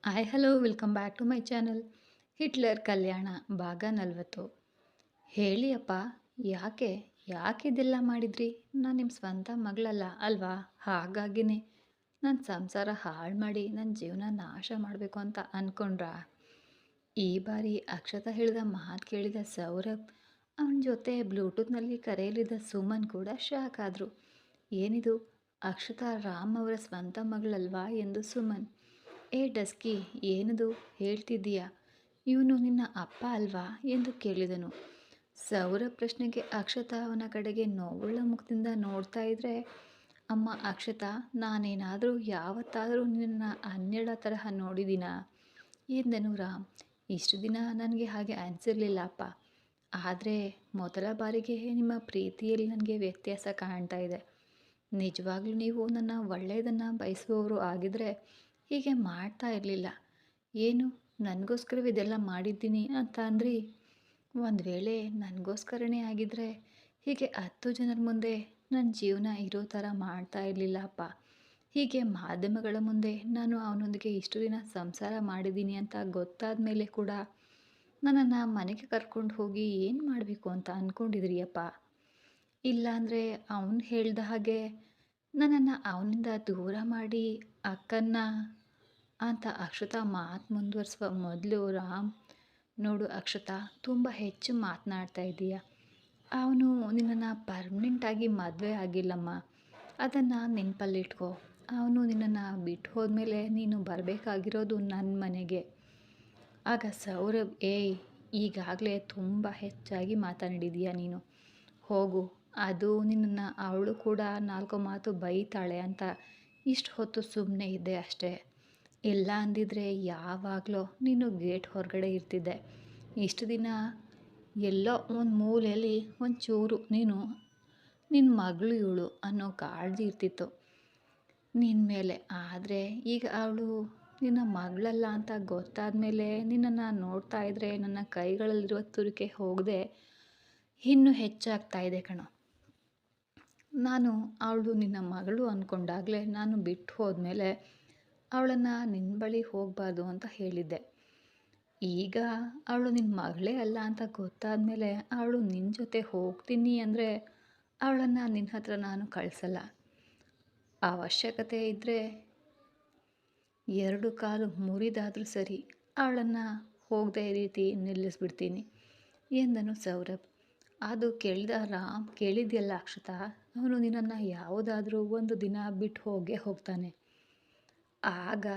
Hello welcome back to my channel. Hitler Kalyana ಭಾಗ 40. ಹೇಳಿ ಅಪ್ಪ, ಯಾಕೆ ಇದೆಲ್ಲ ಮಾಡಿದ್ರಿ? ನಾನು ನಿಮ್ಮ ಸ್ವಂತ ಮಗಳಲ್ಲ ಅಲ್ವಾ? ಹಾಗಾಗಿನೇ ನನ್ನ ಸಂಸಾರ ಹಾಳು ಮಾಡಿ ನನ್ನ ಜೀವನ ನಾಶ ಮಾಡಬೇಕು ಅಂತ ಅಂದ್ಕೊಂಡ್ರಾ? ಈ ಬಾರಿ ಅಕ್ಷತಾ ಹೇಳಿದ ಮಾತು ಕೇಳಿದ ಸೌರಭ್, ಅವನ ಜೊತೆ ಬ್ಲೂಟೂತ್ನಲ್ಲಿ ಕರೆಯಲಿದ್ದ ಸುಮನ್ ಕೂಡ ಶಾಕ್ ಆದರು. ಏನಿದು, ಅಕ್ಷತಾ ರಾಮ್ ಅವರ ಸ್ವಂತ ಮಗಳಲ್ವಾ ಎಂದು ಸುಮನ್. ಏ ಡಸ್ಕಿ, ಏನದು ಹೇಳ್ತಿದ್ದೀಯಾ? ಇವನು ನಿನ್ನ ಅಪ್ಪ ಅಲ್ವಾ ಎಂದು ಕೇಳಿದನು. ಸೌರಭ್ ಪ್ರಶ್ನೆಗೆ ಅಕ್ಷತಾ ಅವನ ಕಡೆಗೆ ನೋವುಳ್ಳ ಮುಖದಿಂದ ನೋಡ್ತಾ ಇದ್ರೆ, ಅಮ್ಮ ಅಕ್ಷತಾ, ನಾನೇನಾದರೂ ಯಾವತ್ತಾದರೂ ನಿನ್ನ ಹನ್ನೆರಡ ತರಹ ನೋಡಿದ್ದೀನಾ ಎಂದನು ರಾಮ್. ಇಷ್ಟು ದಿನ ನನಗೆ ಹಾಗೆ ಅನಿಸಿರ್ಲಿಲ್ಲ ಅಪ್ಪ, ಆದರೆ ಮೊದಲ ಬಾರಿಗೆ ನಿಮ್ಮ ಪ್ರೀತಿಯಲ್ಲಿ ನನಗೆ ವ್ಯತ್ಯಾಸ ಕಾಣ್ತಾ ಇದೆ. ನಿಜವಾಗ್ಲೂ ನೀವು ನನ್ನ ಒಳ್ಳೆಯದನ್ನು ಬಯಸುವವರು ಆಗಿದ್ದರೆ ಹೀಗೆ ಮಾಡ್ತಾ ಇರಲಿಲ್ಲ. ಏನು, ನನಗೋಸ್ಕರ ಇದೆಲ್ಲ ಮಾಡಿದ್ದೀನಿ ಅಂತ ಅಂದ್ರಿ? ಒಂದು ವೇಳೆ ನನಗೋಸ್ಕರನೇ ಆಗಿದ್ದರೆ ಹೀಗೆ 10 ಜನರ ಮುಂದೆ ನನ್ನ ಜೀವನ ಇರೋ ಥರ ಮಾಡ್ತಾ ಇರಲಿಲ್ಲ ಅಪ್ಪ. ಹೀಗೆ ಮಾಧ್ಯಮಗಳ ಮುಂದೆ ನಾನು ಅವನೊಂದಿಗೆ ಇಷ್ಟು ದಿನ ಸಂಸಾರ ಮಾಡಿದ್ದೀನಿ ಅಂತ ಗೊತ್ತಾದ ಮೇಲೆ ಕೂಡ ನನ್ನನ್ನು ಮನೆಗೆ ಕರ್ಕೊಂಡು ಹೋಗಿ ಏನು ಮಾಡಬೇಕು ಅಂತ ಅಂದ್ಕೊಂಡಿದ್ರಿ ಅಪ್ಪ? ಇಲ್ಲಾಂದರೆ ಅವನು ಹೇಳ್ದ ಹಾಗೆ ನನ್ನನ್ನು ಅವನಿಂದ ದೂರ ಮಾಡಿ ಅಕ್ಕನ್ನ ಅಂತ ಅಕ್ಷತಾ ಮಾತು ಮುಂದುವರಿಸುವ ಮೊದಲು ರಾಮ್, ನೋಡು ಅಕ್ಷತಾ, ತುಂಬ ಹೆಚ್ಚು ಮಾತನಾಡ್ತಾ ಇದ್ದೀಯ. ಅವನು ನಿನ್ನನ್ನು ಪರ್ಮನೆಂಟಾಗಿ ಮದುವೆ ಆಗಿಲ್ಲಮ್ಮ, ಅದನ್ನು ನೆನಪಲ್ಲಿಟ್ಕೋ. ಅವನು ನಿನ್ನನ್ನು ಬಿಟ್ಟು ಹೋದ್ಮೇಲೆ ನೀನು ಬರಬೇಕಾಗಿರೋದು ನನ್ನ ಮನೆಗೆ. ಆಗ ಸೌರಭ್, ಏಯ್, ಈಗಾಗಲೇ ತುಂಬ ಹೆಚ್ಚಾಗಿ ಮಾತನಾಡಿದೀಯ ನೀನು, ಹೋಗು. ಅದು ನಿನ್ನನ್ನು ಅವಳು ಕೂಡ 4 ಮಾತು ಬೈತಾಳೆ ಅಂತ ಇಷ್ಟು ಹೊತ್ತು ಸುಮ್ಮನೆ ಇದ್ದೆ ಅಷ್ಟೇ. ಇಲ್ಲ ಅಂದಿದ್ರೆ ಯಾವಾಗಲೋ ನೀನು ಗೇಟ್ ಹೊರಗಡೆ ಇರ್ತಿದ್ದೆ. ಇಷ್ಟು ದಿನ ಎಲ್ಲೋ ಒಂದು ಮೂಲೆಯಲ್ಲಿ ಒಂಚೂರು ನಿನ್ನ ಮಗಳು ಇವಳು ಅನ್ನೋ ಕಾಳಜಿ ಇರ್ತಿತ್ತು ನಿನ್ನ ಮೇಲೆ. ಆದರೆ ಈಗ ಅವಳು ನಿನ್ನ ಮಗಳಲ್ಲ ಅಂತ ಗೊತ್ತಾದ ಮೇಲೆ ನಿನ್ನನ್ನು ನೋಡ್ತಾ ಇದ್ದರೆ ನನ್ನ ಕೈಗಳಲ್ಲಿರುವ ತುರಿಕೆ ಹೋಗದೆ ಇನ್ನೂ ಹೆಚ್ಚಾಗ್ತಾ ಇದೆ ಕಣೋ. ನಾನು ಅವಳು ನಿನ್ನ ಮಗಳು ಅಂದ್ಕೊಂಡಾಗಲೇ ನಾನು ಬಿಟ್ಟು ಹೋದ್ಮೇಲೆ ಅವಳನ್ನು ನಿನ್ನ ಬಳಿ ಹೋಗಬಾರ್ದು ಅಂತ ಹೇಳಿದ್ದೆ. ಈಗ ಅವಳು ನಿನ್ನ ಮಗಳೇ ಅಲ್ಲ ಅಂತ ಗೊತ್ತಾದ ಮೇಲೆ ಅವಳು ನಿನ್ನ ಜೊತೆ ಹೋಗ್ತೀನಿ ಅಂದರೆ ಅವಳನ್ನು ನಿನ್ನ ಹತ್ರ ನಾನು ಕಳಿಸಲ್ಲ. ಅವಶ್ಯಕತೆ ಇದ್ದರೆ 2 ಕಾಲು ಮುರಿದಾದರೂ ಸರಿ ಅವಳನ್ನು ಹೋಗದೆ ರೀತಿ ನಿಲ್ಲಿಸ್ಬಿಡ್ತೀನಿ ಎಂದನು ಸೌರಭ್. ಅದು ಕೇಳಿದ ರಾಮ್, ಕೇಳಿದ್ಯಲ್ಲ ಅಕ್ಷತಾ, ಅವನು ನಿನ್ನನ್ನು ಯಾವುದಾದ್ರೂ ಒಂದು ದಿನ ಬಿಟ್ಟು ಹೋಗೇ ಹೋಗ್ತಾನೆ. ಆಗ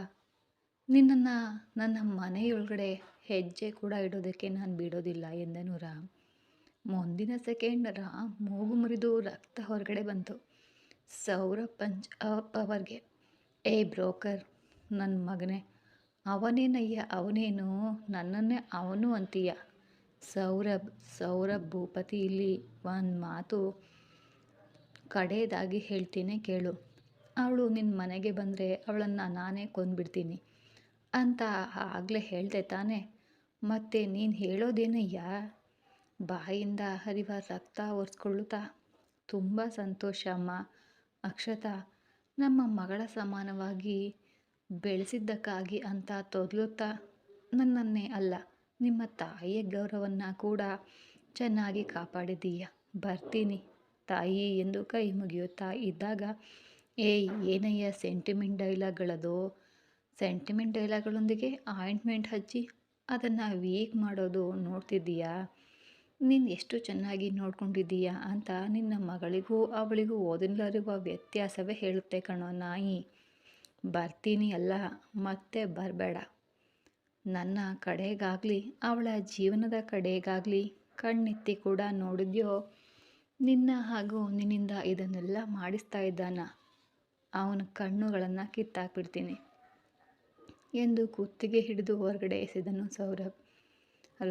ನಿನ್ನನ್ನು ನನ್ನ ಮನೆಯೊಳಗಡೆ ಹೆಜ್ಜೆ ಕೂಡ ಇಡೋದಕ್ಕೆ ನಾನು ಬಿಡೋದಿಲ್ಲ ಎಂದನು ರಾಮ್. ಮುಂದಿನ ಸೆಕೆಂಡ್ ರಾಮ್ ಮೂಗು ಮುರಿದು ರಕ್ತ ಹೊರಗಡೆ ಬಂತು. ಸೌರಭ್ ಪಂಚ್ ಅಪ್ ಅವರಿಗೆ, ಏ ಬ್ರೋಕರ್ ನನ್ನ ಮಗನೇ, ಅವನೇನಯ್ಯ ಅವನೇನು, ನನ್ನನ್ನೇ ಅವನು ಅಂತೀಯ? ಸೌರಭ್ ಭೂಪತಿ, ಇಲ್ಲಿ ಒಂದು ಮಾತು ಕಡೆಯದಾಗಿ ಹೇಳ್ತೀನಿ ಕೇಳು. ಅವಳು ನಿನ್ನ ಮನೆಗೆ ಬಂದರೆ ಅವಳನ್ನು ನಾನೇ ಕೊಂದುಬಿಡ್ತೀನಿ ಅಂತ ಆಗಲೇ ಹೇಳ್ದೆ ತಾನೆ? ಮತ್ತೆ ನೀನು ಹೇಳೋದೇನಯ್ಯ? ಬಾಯಿಂದ ಹರಿವ ರಕ್ತ ಒರೆಸ್ಕೊಳ್ಳುತ್ತಾ, ತುಂಬ ಸಂತೋಷ ಅಮ್ಮ ಅಕ್ಷತಾ, ನಮ್ಮ ಮಗಳ ಸಮಾನವಾಗಿ ಬೆಳೆಸಿದ್ದಕ್ಕಾಗಿ ಅಂತ ತೊದಲುತ್ತಾ, ನನ್ನನ್ನೇ ಅಲ್ಲ ನಿಮ್ಮ ತಾಯಿಯ ಗೌರವವನ್ನು ಕೂಡ ಚೆನ್ನಾಗಿ ಕಾಪಾಡಿದ್ದೀಯ. ಬರ್ತೀನಿ ತಾಯಿ ಎಂದು ಕೈ ಮುಗಿಯುತ್ತಾ ಇದ್ದಾಗ, ಏಯ್ ಏನಯ್ಯ ಸೆಂಟಿಮೆಂಟ್ ಡೈಲಾಗ್ಗಳೊಂದಿಗೆ ಆಯಿಂಟ್ಮೆಂಟ್ ಹಚ್ಚಿ ಅದನ್ನು ವೀಕ್ ಮಾಡೋದು ನೋಡ್ತಿದ್ದೀಯಾ? ನೀನು ಎಷ್ಟು ಚೆನ್ನಾಗಿ ನೋಡ್ಕೊಂಡಿದ್ದೀಯಾ ಅಂತ ನಿನ್ನ ಮಗಳಿಗೂ ಅವಳಿಗೂ ಓದಿನಲ್ಲಿರುವ ವ್ಯತ್ಯಾಸವೇ ಹೇಳುತ್ತೆ ಕಣೋ ನಾಯಿ. ಬರ್ತೀನಿ ಅಲ್ಲ, ಮತ್ತೆ ಬರಬೇಡ. ನನ್ನ ಕಡೆಗಾಗಲಿ ಅವಳ ಜೀವನದ ಕಡೆಗಾಗಲಿ ಕಣ್ಣೆತ್ತಿ ಕೂಡ ನೋಡಿದ್ಯೋ, ನಿನ್ನ ಹಾಗೂ ನಿನ್ನಿಂದ ಇದನ್ನೆಲ್ಲ ಮಾಡಿಸ್ತಾ ಇದ್ದಾನ, ಅವನ ಕಣ್ಣುಗಳನ್ನು ಕಿತ್ತಾಕ್ಬಿಡ್ತೀನಿ ಎಂದು ಕುತ್ತಿಗೆ ಹಿಡಿದು ಹೊರಗಡೆ ಎಸೆದನು ಸೌರಭ್.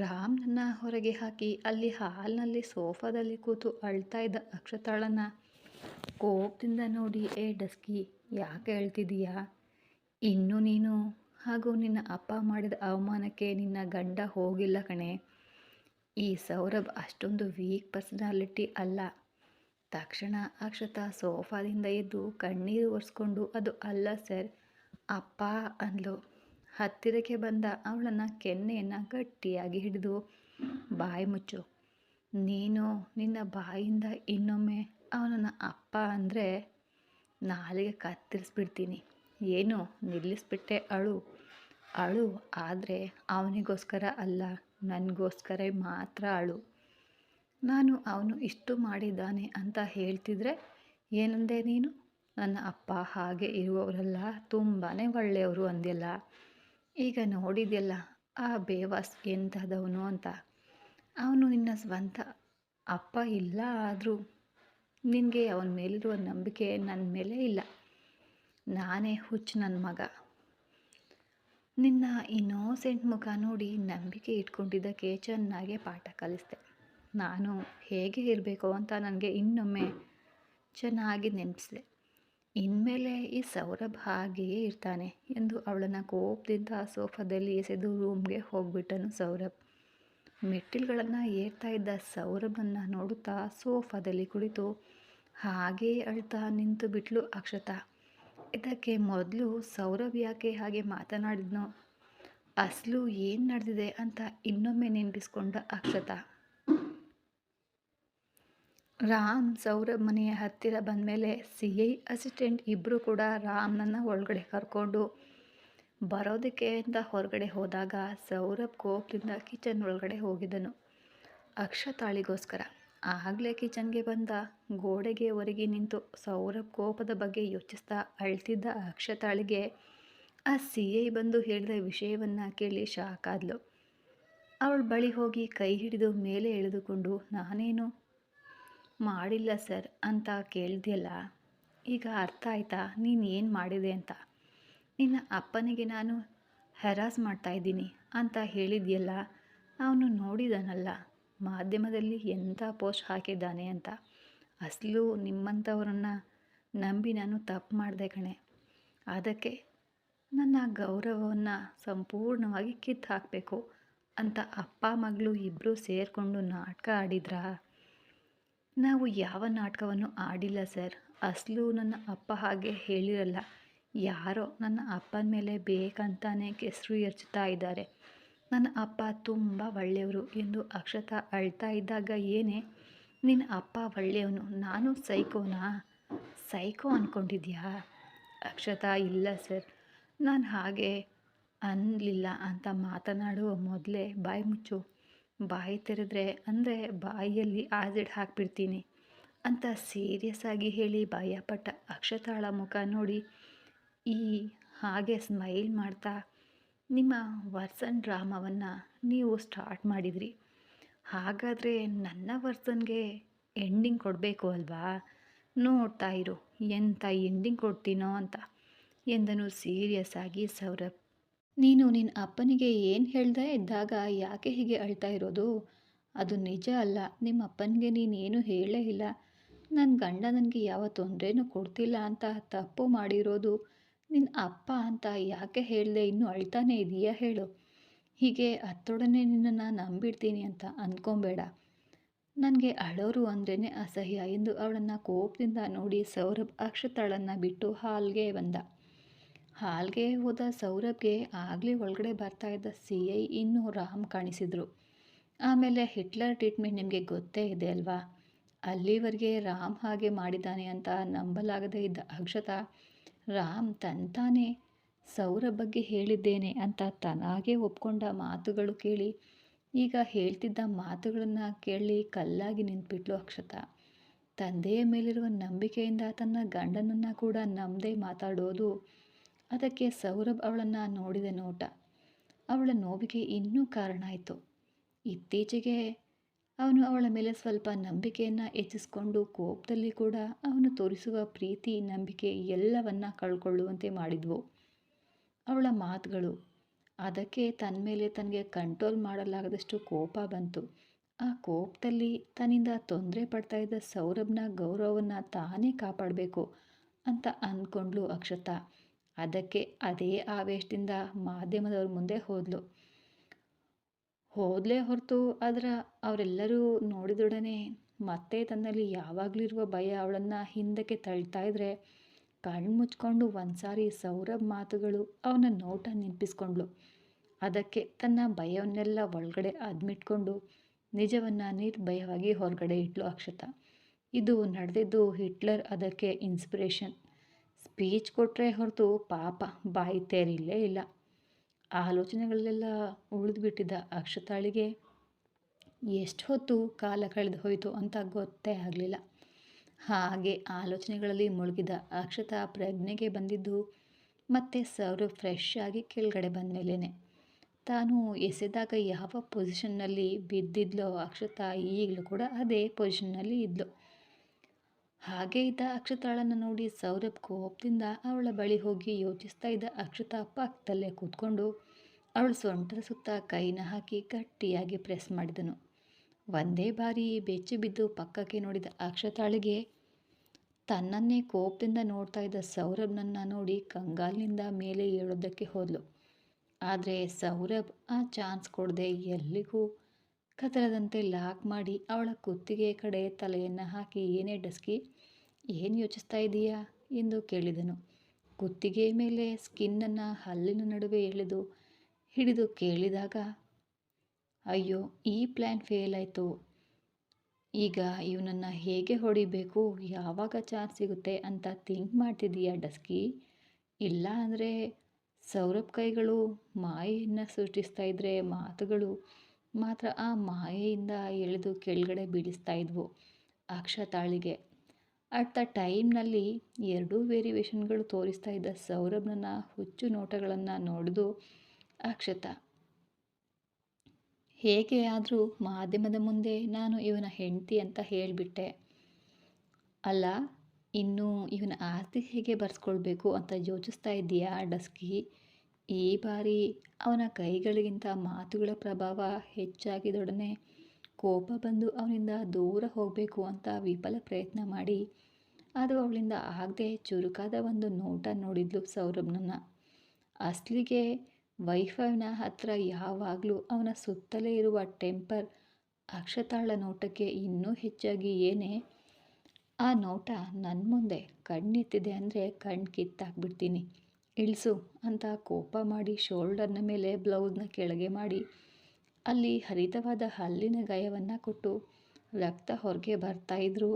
ರಾಮ್ನನ್ನು ಹೊರಗೆ ಹಾಕಿ ಅಲ್ಲಿ ಹಾಲ್ನಲ್ಲಿ ಸೋಫಾದಲ್ಲಿ ಕೂತು ಅಳ್ತಾ ಇದ್ದ ಅಕ್ಷತಾಳನ್ನು ಕೋಪದಿಂದ ನೋಡಿ, ಏ ಡಸ್ಕಿ, ಯಾಕೆ ಹೇಳ್ತಿದ್ದೀಯಾ? ಇನ್ನೂ ನೀನು ಹಾಗೂ ನಿನ್ನ ಅಪ್ಪ ಮಾಡಿದ ಅವಮಾನಕ್ಕೆ ನಿನ್ನ ಗಂಡ ಹೋಗಿಲ್ಲ ಕಣೆ. ಈ ಸೌರಭ್ ಅಷ್ಟೊಂದು ವೀಕ್ ಪರ್ಸನಾಲಿಟಿ ಅಲ್ಲ. ತಕ್ಷಣ ಅಕ್ಷತಾ ಸೋಫಾದಿಂದ ಎದ್ದು ಕಣ್ಣೀರು ಒರೆಸ್ಕೊಂಡು, ಅದು ಅಲ್ಲ ಸರ್ ಅಪ್ಪ ಅಂದ್ಲು. ಹತ್ತಿರಕ್ಕೆ ಬಂದ ಅವಳನ್ನು ಕೆನ್ನೆಯನ್ನು ಗಟ್ಟಿಯಾಗಿ ಹಿಡಿದು, ಬಾಯಿ ಮುಚ್ಚು. ನೀನು ನಿನ್ನ ಬಾಯಿಂದ ಇನ್ನೊಮ್ಮೆ ಅವನನ್ನು ಅಪ್ಪ ಅಂದರೆ ನಾಲಿಗೆ ಕತ್ತರಿಸ್ಬಿಡ್ತೀನಿ. ಏನು ನಿಲ್ಲಿಸ್ಬಿಟ್ಟೆ? ಅಳು ಅಳು, ಆದರೆ ಅವನಿಗೋಸ್ಕರ ಅಲ್ಲ, ನನಗೋಸ್ಕರ ಮಾತ್ರ ಅಳು. ನಾನು ಅವನು ಇಷ್ಟು ಮಾಡಿದ್ದಾನೆ ಅಂತ ಹೇಳ್ತಿದ್ರೆ ಏನಂದೆ ನೀನು? ನನ್ನ ಅಪ್ಪ ಹಾಗೆ ಇರುವವರೆಲ್ಲ ತುಂಬಾ ಒಳ್ಳೆಯವರು ಅಂದ್ಯಲ್ಲ. ಈಗ ನೋಡಿದ್ಯಲ್ಲ ಆ ಬೇವಾಸ್ ಎಂಥದವನು ಅಂತ. ಅವನು ನಿನ್ನ ಸ್ವಂತ ಅಪ್ಪ ಇಲ್ಲ, ಆದರೂ ನಿನಗೆ ಅವನ ಮೇಲಿರುವ ನಂಬಿಕೆ ನನ್ನ ಮೇಲೆ ಇಲ್ಲ. ನಾನೇ ಹುಚ್ಚು ನನ್ನ ಮಗ. ನಿನ್ನ ಇನ್ನೋಸೆಂಟ್ ಮುಖ ನೋಡಿ ನಂಬಿಕೆ ಇಟ್ಕೊಂಡಿದ್ದಕ್ಕೆ ಚೆನ್ನಾಗೇ ಪಾಠ ಕಲಿಸ್ದೆ. ನಾನು ಹೇಗೆ ಇರಬೇಕು ಅಂತ ನನಗೆ ಇನ್ನೊಮ್ಮೆ ಚೆನ್ನಾಗಿ ನೆನಪಿಸಿದೆ. ಇನ್ಮೇಲೆ ಈ ಸೌರಭ್ ಹಾಗೆಯೇ ಇರ್ತಾನೆ ಎಂದು ಅವಳನ್ನು ಕೋಪದಿಂದ ಸೋಫಾದಲ್ಲಿ ಎಸೆದು ರೂಮ್ಗೆ ಹೋಗ್ಬಿಟ್ಟನು ಸೌರಭ್. ಮೆಟ್ಟಿಲುಗಳನ್ನು ಏರ್ತಾ ಇದ್ದ ಸೌರಭನ್ನು ನೋಡುತ್ತಾ ಸೋಫಾದಲ್ಲಿ ಕುಳಿತು ಹಾಗೇ ಅಳ್ತಾ ನಿಂತು ಬಿಟ್ಲು ಅಕ್ಷತಾ. ಇದಕ್ಕೆ ಮೊದಲು ಸೌರಭ್ ಯಾಕೆ ಹಾಗೆ ಮಾತನಾಡಿದ್ನೋ, ಅಸಲು ಏನು ನಡೆದಿದೆ ಅಂತ ಇನ್ನೊಮ್ಮೆ ನೆನಪಿಸ್ಕೊಂಡ ಅಕ್ಷತಾ. ರಾಮ್ ಸೌರಭ್ ಮನೆಯ ಹತ್ತಿರ ಬಂದಮೇಲೆ CI ಅಸಿಸ್ಟೆಂಟ್ ಇಬ್ಬರು ಕೂಡ ರಾಮ್ನನ್ನು ಒಳಗಡೆ ಕರ್ಕೊಂಡು ಬರೋದಕ್ಕೆ ಅಂತ ಹೊರಗಡೆ ಹೋದಾಗ ಸೌರಭ್ ಕೋಪದಿಂದ ಕಿಚನ್ ಒಳಗಡೆ ಹೋಗಿದ್ದನು ಅಕ್ಷತಾಳಿಗೋಸ್ಕರ. ಆಗಲೇ ಕಿಚನ್ಗೆ ಬಂದ ಗೋಡೆಗೆ ಒರಗಿ ನಿಂತು ಸೌರಭ್ ಕೋಪದ ಬಗ್ಗೆ ಯೋಚಿಸ್ತಾ ಅಳ್ತಿದ್ದ ಅಕ್ಷತಾಳಿಗೆ ಆ CI ಬಂದು ಹೇಳಿದ ವಿಷಯವನ್ನು ಕೇಳಿ ಶಾಕ್ ಆದ್ಲು. ಅವಳ ಬಳಿ ಹೋಗಿ ಕೈ ಹಿಡಿದು ಮೇಲೆ ಎಳೆದುಕೊಂಡು, ನಾನೇನು ಮಾಡಿಲ್ಲ ಸರ್ ಅಂತ ಕೇಳಿದೆಯಲ್ಲ, ಈಗ ಅರ್ಥ ಆಯ್ತಾ ನೀನು ಏನು ಮಾಡಿದೆ ಅಂತ? ನಿನ್ನ ಅಪ್ಪನಿಗೆ ನಾನು ಹ್ಯಾರಾಸ್ ಮಾಡ್ತಾಯಿದ್ದೀನಿ ಅಂತ ಹೇಳಿದೆಯಲ್ಲ, ಅವನು ನೋಡಿದಾನಲ್ಲ ಮಾಧ್ಯಮದಲ್ಲಿ ಎಂಥ ಪೋಸ್ಟ್ ಹಾಕಿದ್ದಾನೆ ಅಂತ. ಅಸಲು ನಿಮ್ಮಂಥವ್ರನ್ನ ನಂಬಿ ನಾನು ತಪ್ಪು ಮಾಡಿದೆ ಕಣೆ. ಅದಕ್ಕೆ ನನ್ನ ಗೌರವವನ್ನು ಸಂಪೂರ್ಣವಾಗಿ ಕಿತ್ತು ಹಾಕಬೇಕು ಅಂತ ಅಪ್ಪ ಮಗಳು ಇಬ್ಬರು ಸೇರಿಕೊಂಡು ನಾಟಕ ಆಡಿದ್ರಾ? ನಾವು ಯಾವ ನಾಟಕವನ್ನು ಆಡಿಲ್ಲ ಸರ್. ಅಸಲು ನನ್ನ ಅಪ್ಪ ಹಾಗೆ ಹೇಳಿರಲ್ಲ. ಯಾರೋ ನನ್ನ ಅಪ್ಪನ ಮೇಲೆ ಬೇಕಂತಾನೆ ಕೆಸರು ಎರಚುತ್ತಾ ಇದ್ದಾರೆ. ನನ್ನ ಅಪ್ಪ ತುಂಬ ಒಳ್ಳೆಯವರು ಎಂದು ಅಕ್ಷತಾ ಅಳ್ತಾ ಇದ್ದಾಗ, ಏನೇ ನಿನ್ನ ಅಪ್ಪ ಒಳ್ಳೆಯವನು, ನಾನು ಸೈಕೋನಾ? ಸೈಕೋ ಅಂದ್ಕೊಂಡಿದ್ಯಾ? ಅಕ್ಷತಾ, ಇಲ್ಲ ಸರ್, ನಾನು ಹಾಗೆ ಅನ್ನಲಿಲ್ಲ ಅಂತ ಮಾತನಾಡುವ ಮೊದಲೇ ಬಾಯಿ ಮುಚ್ಚು. ಬಾಯಿ ತೆರೆದ್ರೆ ಅಂದರೆ ಬಾಯಿಯಲ್ಲಿ ಆಸಿಡ್ ಹಾಕಿಬಿಡ್ತೀನಿ ಅಂತ ಸೀರಿಯಸ್ ಆಗಿ ಹೇಳಿ ಭಯಪಟ್ಟ ಅಕ್ಷತಾಳ ಮುಖ ನೋಡಿ ಹಾಗೆ ಸ್ಮೈಲ್ ಮಾಡ್ತಾ, ನಿಮ್ಮ ವರ್ಸನ್ ಡ್ರಾಮಾವನ್ನು ನೀವು ಸ್ಟಾರ್ಟ್ ಮಾಡಿದ್ರಿ, ಹಾಗಾದರೆ ನನ್ನ ವರ್ಸನ್ಗೆ ಎಂಡಿಂಗ್ ಕೊಡಬೇಕು ಅಲ್ವಾ? ನೋಡ್ತಾ ಇರು ಎಂಥ ಎಂಡಿಂಗ್ ಕೊಡ್ತೀನೋ ಅಂತ ಎಂದನು ಸೀರಿಯಸ್ ಆಗಿ ಸೌರಭ್. ನೀನು ನಿನ್ನ ಅಪ್ಪನಿಗೆ ಏನು ಹೇಳ್ದೆ ಇದ್ದಾಗ ಯಾಕೆ ಹೀಗೆ ಅಳ್ತಾ ಇರೋದು? ಅದು ನಿಜ ಅಲ್ಲ. ನಿಮ್ಮ ಅಪ್ಪನಿಗೆ ನೀನೇನು ಹೇಳೇ ಇಲ್ಲ. ನನ್ನ ಗಂಡ ನನಗೆ ಯಾವ ತೊಂದರೆನೂ ಕೊಡ್ತಿಲ್ಲ ಅಂತ ತಪ್ಪು ಮಾಡಿರೋದು ನಿನ್ನ ಅಪ್ಪ ಅಂತ ಯಾಕೆ ಹೇಳಿದೆ? ಇನ್ನೂ ಅಳ್ತಾನೆ ಇದೆಯಾ ಹೇಳು. ಹೀಗೆ ಹತ್ತೊಡನೆ ನಿನ್ನನ್ನು ನಂಬಿಡ್ತೀನಿ ಅಂತ ಅಂದ್ಕೊಬೇಡ. ನನಗೆ ಅಳೋರು ಅಂದ್ರೇ ಅಸಹ್ಯ ಎಂದು ಅವಳನ್ನು ಕೋಪದಿಂದ ನೋಡಿ ಸೌರಭ್ ಅಕ್ಷತಾಳನ್ನು ಬಿಟ್ಟು ಹಾಲ್ಗೆ ಬಂದ. ಹಾಲ್ಗೆ ಹೋದ ಸೌರಭ್ಗೆ ಆಗಲೇ ಒಳಗಡೆ ಬರ್ತಾ ಇದ್ದ CI ಇನ್ನೂ ರಾಮ್ ಕಾಣಿಸಿದ್ರು. ಆಮೇಲೆ ಹಿಟ್ಲರ್ ಟ್ರೀಟ್ಮೆಂಟ್ ನಿಮಗೆ ಗೊತ್ತೇ ಇದೆ ಅಲ್ವಾ? ಅಲ್ಲಿವರೆಗೆ ರಾಮ್ ಹಾಗೆ ಮಾಡಿದ್ದಾನೆ ಅಂತ ನಂಬಲಾಗದೇ ಇದ್ದ ಅಕ್ಷತಾ, ರಾಮ್ ತಂತಾನೆ ಸೌರಭ್ ಬಗ್ಗೆ ಹೇಳಿದ್ದೇನೆ ಅಂತ ತನಾಗೆ ಒಪ್ಕೊಂಡ ಮಾತುಗಳು ಕೇಳಿ ಈಗ ಹೇಳ್ತಿದ್ದ ಮಾತುಗಳನ್ನು ಕೇಳಿ ಕಲ್ಲಾಗಿ ನಿಂತುಬಿಟ್ಲು ಅಕ್ಷತಾ. ತಂದೆಯ ಮೇಲಿರುವ ನಂಬಿಕೆಯಿಂದ ತನ್ನ ಗಂಡನನ್ನು ಕೂಡ ನಂಬದೆ ಮಾತಾಡೋದು, ಅದಕ್ಕೆ ಸೌರಭ್ ಅವಳನ್ನು ನೋಡಿದ ನೋಟ ಅವಳ ನೋವಿಗೆ ಇನ್ನೂ ಕಾರಣ ಆಯಿತು. ಇತ್ತೀಚೆಗೆ ಅವನು ಅವಳ ಮೇಲೆ ಸ್ವಲ್ಪ ನಂಬಿಕೆಯನ್ನು ಹೆಚ್ಚಿಸ್ಕೊಂಡು ಕೋಪದಲ್ಲಿ ಕೂಡ ಅವನು ತೋರಿಸುವ ಪ್ರೀತಿ, ನಂಬಿಕೆ ಎಲ್ಲವನ್ನ ಕಳ್ಕೊಳ್ಳುವಂತೆ ಮಾಡಿದ್ವು ಅವಳ ಮಾತುಗಳು. ಅದಕ್ಕೆ ತನ್ನ ಮೇಲೆ ತನಗೆ ಕಂಟ್ರೋಲ್ ಮಾಡಲಾಗದಷ್ಟು ಕೋಪ ಬಂತು. ಆ ಕೋಪದಲ್ಲಿ ತನ್ನಿಂದ ತೊಂದರೆ ಪಡ್ತಾ ಇದ್ದ ಸೌರಭ್ನ ಗೌರವವನ್ನು ತಾನೇ ಕಾಪಾಡಬೇಕು ಅಂತ ಅಂದ್ಕೊಂಡ್ಲು ಅಕ್ಷತಾ. ಅದಕ್ಕೆ ಅದೇ ಆವೇಶದಿಂದ ಮಾಧ್ಯಮದವ್ರ ಮುಂದೆ ಹೋದಲೇ ಹೊರತು ಅವರೆಲ್ಲರೂ ನೋಡಿದೊಡನೆ ಮತ್ತೆ ತನ್ನಲ್ಲಿ ಯಾವಾಗಲೂ ಇರುವ ಭಯ ಅವಳನ್ನು ಹಿಂದಕ್ಕೆ ತಳ್ತಾ ಇದ್ರೆ ಕಣ್ಣು ಮುಚ್ಕೊಂಡು ಒಂದ್ಸಾರಿ ಸೌರಭ್ ಮಾತುಗಳು ಅವನ ನೋಟ ನೆನಪಿಸ್ಕೊಂಡ್ಳು. ಅದಕ್ಕೆ ತನ್ನ ಭಯವನ್ನೆಲ್ಲ ಒಳಗಡೆ ಅದ್ಮಿಟ್ಕೊಂಡು ನಿಜವನ್ನು ನಿರ್ಭಯವಾಗಿ ಹೊರಗಡೆ ಇಟ್ಲು ಅಕ್ಷತಾ. ಇದು ನಡೆದಿದ್ದು ಹಿಟ್ಲರ್ ಅದಕ್ಕೆ ಇನ್ಸ್ಪಿರೇಷನ್. ಸ್ಪೀಚ್ ಕೊಟ್ಟರೆ ಹೊರತು ಪಾಪ ಬಾಯಿ ತೇರಿಲ್ಲೇ ಇಲ್ಲ. ಆಲೋಚನೆಗಳಲ್ಲೆಲ್ಲ ಉಳಿದುಬಿಟ್ಟಿದ್ದ ಅಕ್ಷತಾಳಿಗೆ ಎಷ್ಟು ಹೊತ್ತು ಕಾಲ ಕಳೆದು ಹೋಯಿತು ಅಂತ ಗೊತ್ತೇ ಆಗಲಿಲ್ಲ. ಹಾಗೆ ಆಲೋಚನೆಗಳಲ್ಲಿ ಮುಳುಗಿದ ಅಕ್ಷತಾ ಪ್ರಜ್ಞೆಗೆ ಬಂದಿದ್ದು ಮತ್ತೆ ಸೌರವ್ ಫ್ರೆಶ್ ಆಗಿ ಕೆಳಗಡೆ ಬಂದ ಮೇಲೇ. ತಾನು ಎಸೆದಾಗ ಯಾವ ಪೊಸಿಷನ್ನಲ್ಲಿ ಬಿದ್ದಿದ್ಲೋ ಅಕ್ಷತಾ ಈಗಲೂ ಕೂಡ ಅದೇ ಪೊಸಿಷನ್ನಲ್ಲಿ ಇದ್ಲು. ಹಾಗೆ ಇದ್ದ ಅಕ್ಷತಾಳನ್ನು ನೋಡಿ ಸೌರಭ್ ಕೋಪದಿಂದ ಅವಳ ಬಳಿ ಹೋಗಿ ಯೋಚಿಸ್ತಾ ಇದ್ದ ಅಕ್ಷತಾ ಪಕ್ಕದಲ್ಲೇ ಕೂತ್ಕೊಂಡು ಅವಳ ಸೊಂಟದ ಸುತ್ತ ಕೈನ ಹಾಕಿ ಗಟ್ಟಿಯಾಗಿ ಪ್ರೆಸ್ ಮಾಡಿದನು. ಒಂದೇ ಬಾರಿ ಬೆಚ್ಚಿ ಬಿದ್ದು ಪಕ್ಕಕ್ಕೆ ನೋಡಿದ ಅಕ್ಷತಾಳಿಗೆ ತನ್ನನ್ನೇ ಕೋಪದಿಂದ ನೋಡ್ತಾ ಇದ್ದ ಸೌರಭ್ನನ್ನು ನೋಡಿ ಕಂಗಾಲಿನಿಂದ ಮೇಲೆ ಏಳೋದಕ್ಕೆ ಹೋದ್ಲು. ಆದರೆ ಸೌರಭ್ ಆ ಚಾನ್ಸ್ ಕೊಡದೆ ಎಲ್ಲಿಗೂ ಕದಲದಂತೆ ಲಾಕ್ ಮಾಡಿ ಅವಳ ಕುತ್ತಿಗೆ ಕಡೆ ತಲೆಯನ್ನು ಹಾಕಿ ಏನೇ ಡಸ್ಕಿ, ಏನು ಯೋಚಿಸ್ತಾ ಇದೀಯಾ ಎಂದು ಕೇಳಿದನು. ಕುತ್ತಿಗೆ ಮೇಲೆ ಸ್ಕಿನ್ನನ್ನು ಹಲ್ಲಿನ ನಡುವೆ ಹಿಡಿದು ಕೇಳಿದಾಗ, ಅಯ್ಯೋ ಈ ಪ್ಲ್ಯಾನ್ ಫೇಲ್ ಆಯಿತು. ಈಗ ಇವನನ್ನು ಹೇಗೆ ಹೊಡಿಬೇಕು, ಯಾವಾಗ ಚಾನ್ಸ್ ಸಿಗುತ್ತೆ ಅಂತ ಥಿಂಕ್ ಮಾಡ್ತಿದ್ದೀಯಾ ಡಸ್ಕಿ? ಇಲ್ಲ ಅಂದರೆ ಸೌರಭ್ ಕೈಗಳು ಮಾಯೆಯನ್ನು ಸೃಷ್ಟಿಸ್ತಾ ಇದ್ದರೆ ಮಾತುಗಳು ಮಾತ್ರ ಆ ಮಾಯೆಯಿಂದ ಎಳೆದು ಕೆಳಗಡೆ ಬೀಳಿಸ್ತಾ ಇದ್ವು ಅಕ್ಷತಾಳಿಗೆ. ಅಟ್ ದ ಟೈಮ್ನಲ್ಲಿ ಎರಡೂ ವೇರಿಯೇಷನ್ಗಳು ತೋರಿಸ್ತಾ ಇದ್ದ ಸೌರಭ್ನ ಹುಚ್ಚು ನೋಟಗಳನ್ನು ನೋಡಿದು ಅಕ್ಷತಾ. ಹೇಗೆ ಆದರೂ ಮಾಧ್ಯಮದ ಮುಂದೆ ನಾನು ಇವನ ಹೆಂಡತಿ ಅಂತ ಹೇಳಿಬಿಟ್ಟೆ. ಅಲ್ಲ, ಇನ್ನು ಇವನ ಆಸ್ತಿ ಹೇಗೆ ಬರ್ಸ್ಕೊಳ್ಬೇಕು ಅಂತ ಯೋಚಿಸ್ತಾ ಇದ್ದೀಯಾ ಡಸ್ಕಿ? ಈ ಬಾರಿ ಅವನ ಕೈಗಳಿಗಿಂತ ಮಾತುಗಳ ಪ್ರಭಾವ ಹೆಚ್ಚಾಗಿದೊಡನೆ ಕೋಪ ಬಂದು ಅವನಿಂದ ದೂರ ಹೋಗಬೇಕು ಅಂತ ವಿಫಲ ಪ್ರಯತ್ನ ಮಾಡಿ ಅದು ಅವಳಿಂದ ಆಗದೆ ಚುರುಕಾದ ಒಂದು ನೋಟ ನೋಡಿದ್ಲು ಸೌರಭ್ನನ್ನು. ಅಸಲಿಗೆ ವೈಫ್ನ ಹತ್ರ ಯಾವಾಗಲೂ ಅವನ ಸುತ್ತಲೇ ಇರುವ ಟೆಂಪರ್ ಅಕ್ಷತಾಳ ನೋಟಕ್ಕೆ ಇನ್ನೂ ಹೆಚ್ಚಾಗಿ ಏನೇ ಆ ನೋಟ ನನ್ನ ಮುಂದೆ ಕಣ್ಣೆತ್ತಿದೆ ಅಂದರೆ ಕಣ್ಣು ಕಿತ್ತಾಕ್ಬಿಡ್ತೀನಿ, ಇಳಿಸು ಅಂತ ಕೋಪ ಮಾಡಿ ಶೋಲ್ಡರ್ನ ಮೇಲೆ ಬ್ಲೌಸ್ನ ಕೆಳಗೆ ಮಾಡಿ ಅಲ್ಲಿ ಹರಿತವಾದ ಹಲ್ಲಿನ ಗಾಯವನ್ನು ಕೊಟ್ಟು ರಕ್ತ ಹೊರಗೆ ಬರ್ತಾಯಿದ್ರು.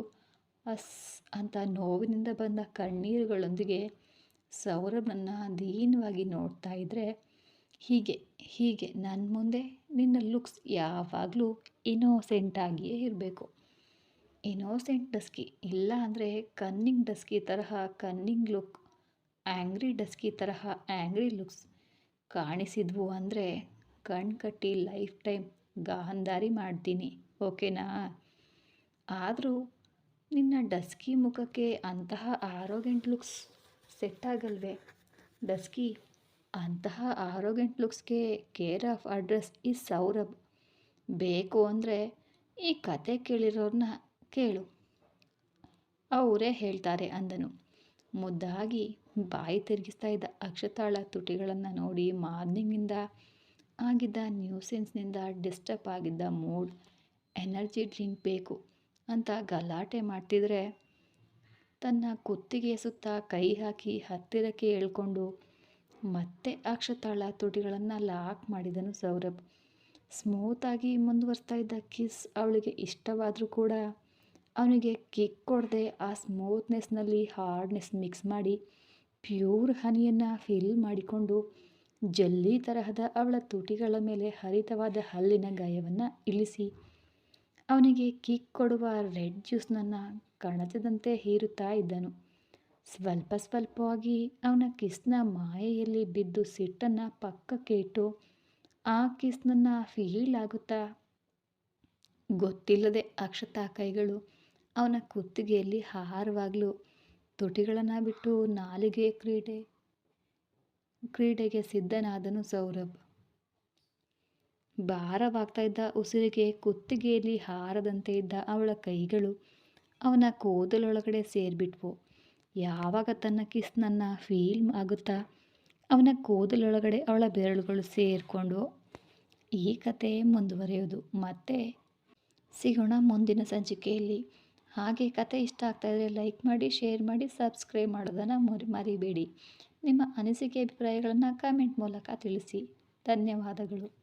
ಅಸ್ ಅಂತ ನೋವಿನಿಂದ ಬಂದ ಕಣ್ಣೀರುಗಳೊಂದಿಗೆ ಸೌರಭ್ನನ್ನು ದೀನವಾಗಿ ನೋಡ್ತಾ ಇದ್ದರೆ, ಹೀಗೆ ನನ್ನ ಮುಂದೆ ನಿನ್ನ ಲುಕ್ಸ್ ಯಾವಾಗಲೂ ಇನ್ನೋಸೆಂಟಾಗಿಯೇ ಇರಬೇಕು. ಇನ್ನೋಸೆಂಟ್ ಡಸ್ಕಿ, ಇಲ್ಲ ಅಂದರೆ ಕನ್ನಿಂಗ್ ಡಸ್ಕಿ ತರಹ ಕನ್ನಿಂಗ್ ಲುಕ್, ಆ್ಯಂಗ್ರಿ ಡಸ್ಕಿ ತರಹ ಆ್ಯಂಗ್ರಿ ಲುಕ್ಸ್ ಕಾಣಿಸಿದ್ವು ಅಂದರೆ ಕಣ್ಣು ಕಟ್ಟಿ ಲೈಫ್ ಟೈಮ್ ಗಾಂಧಾರಿ ಮಾಡ್ತೀನಿ, ಓಕೆನಾ? ಆದರೂ ನಿನ್ನ ಡಸ್ಕಿ ಮುಖಕ್ಕೆ ಅಂತಹ ಆರೋಗೆಂಟ್ ಲುಕ್ಸ್ ಸೆಟ್ ಆಗಲ್ವೇ ಡಸ್ಕಿ? ಅಂತಹ ಆರೋಗೆಂಟ್ ಲುಕ್ಸ್ಗೆ ಕೇರ್ ಆಫ್ ಅಡ್ರೆಸ್ ಈ ಸೌರಭ್. ಬೇಕು ಅಂದರೆ ಈ ಕತೆ ಕೇಳಿರೋರನ್ನ ಕೇಳು, ಅವರೇ ಹೇಳ್ತಾರೆ ಅಂದನು. ಮುದ್ದಾಗಿ ಬಾಯಿ ತಿರುಗಿಸ್ತಾ ಇದ್ದ ಅಕ್ಷತಾಳ ತುಟಿಗಳನ್ನು ನೋಡಿ ಮಾರ್ನಿಂಗಿಂದ ಆಗಿದ್ದ ನ್ಯೂಸೆನ್ಸ್ನಿಂದ ಡಿಸ್ಟರ್ಬ್ ಆಗಿದ್ದ ಮೂಡ್, ಎನರ್ಜಿ ಡ್ರಿಂಕ್ ಬೇಕು ಅಂತ ಗಲಾಟೆ ಮಾಡ್ತಿದ್ರೆ ತನ್ನ ಕುತ್ತಿಗೆ ಸುತ್ತ ಕೈ ಹಾಕಿ ಹತ್ತಿರಕ್ಕೆ ಎಳ್ಕೊಂಡು ಮತ್ತೆ ಅಕ್ಷತಾಳ ತುಟಿಗಳನ್ನು ಲಾಕ್ ಮಾಡಿದನು ಸೌರಭ್. ಸ್ಮೂತಾಗಿ ಮುಂದುವರಿಸ್ತಾ ಇದ್ದ ಕಿಸ್ ಅವಳಿಗೆ ಇಷ್ಟವಾದರೂ ಕೂಡ ಅವನಿಗೆ ಕಿಕ್ ಕೊಡದೆ ಆ ಸ್ಮೂತ್ನೆಸ್ನಲ್ಲಿ ಹಾರ್ಡ್ನೆಸ್ ಮಿಕ್ಸ್ ಮಾಡಿ ಪ್ಯೂರ್ ಹನಿಯನ್ನು ಫಿಲ್ ಮಾಡಿಕೊಂಡು ಜಲ್ಲಿ ತರಹದ ಅವಳ ತುಟಿಗಳ ಮೇಲೆ ಹರಿತವಾದ ಹಲ್ಲಿನ ಗಾಯವನ್ನು ಇಳಿಸಿ ಅವನಿಗೆ ಕಿಕ್ ಕೊಡುವ ರೆಡ್ ಜ್ಯೂಸ್ನನ್ನು ಕಣಜದಂತೆ ಹೀರುತ್ತಾ ಇದ್ದನು. ಸ್ವಲ್ಪವಾಗಿ ಅವನ ಕಿಸ್ನ ಮಾಯೆಯಲ್ಲಿ ಬಿದ್ದು ಸಿಟ್ಟನ್ನು ಪಕ್ಕಕ್ಕೆ ಇಟ್ಟು ಆ ಕಿಸ್ನನ್ನು ಫೀಲ್ ಆಗುತ್ತಾ ಗೊತ್ತಿಲ್ಲದೆ ಅಕ್ಷತಾ ಕೈಗಳು ಅವನ ಕುತ್ತಿಗೆಯಲ್ಲಿ ಹಾರವಾಗಲು ತುಟಿಗಳನ್ನು ಬಿಟ್ಟು ನಾಲಿಗೆ ಕ್ರೀಡೆಗೆ ಸಿದ್ಧನಾದನು ಸೌರಭ್. ಭಾರವಾಗ್ತಾ ಇದ್ದ ಉಸಿರಿಗೆ ಕುತ್ತಿಗೆಯಲ್ಲಿ ಹಾರದಂತೆ ಇದ್ದ ಅವಳ ಕೈಗಳು ಅವನ ಕೂದಲೊಳಗಡೆ ಸೇರಿಬಿಟ್ವು. ಯಾವಾಗ ತನ್ನ ಕಿಸ್ನನ್ನು ಫೀಲ್ ಆಗುತ್ತಾ ಅವನ ಕೂದಲೊಳಗಡೆ ಅವಳ ಬೆರಳುಗಳು ಸೇರಿಕೊಂಡು ಈ ಕತೆ ಮುಂದುವರಿಯೋದು. ಮತ್ತೆ ಸಿಗೋಣ ಮುಂದಿನ ಸಂಚಿಕೆಯಲ್ಲಿ. ಹಾಗೆ ಕತೆ ಇಷ್ಟ ಆಗ್ತಾಯಿದ್ರೆ ಲೈಕ್ ಮಾಡಿ, ಶೇರ್ ಮಾಡಿ, ಸಬ್ಸ್ಕ್ರೈಬ್ ಮಾಡೋದನ್ನು ಮರಿಬೇಡಿ. ನಿಮ್ಮ ಅನಿಸಿಕೆ ಅಭಿಪ್ರಾಯಗಳನ್ನು ಕಮೆಂಟ್ ಮೂಲಕ ತಿಳಿಸಿ. ಧನ್ಯವಾದಗಳು.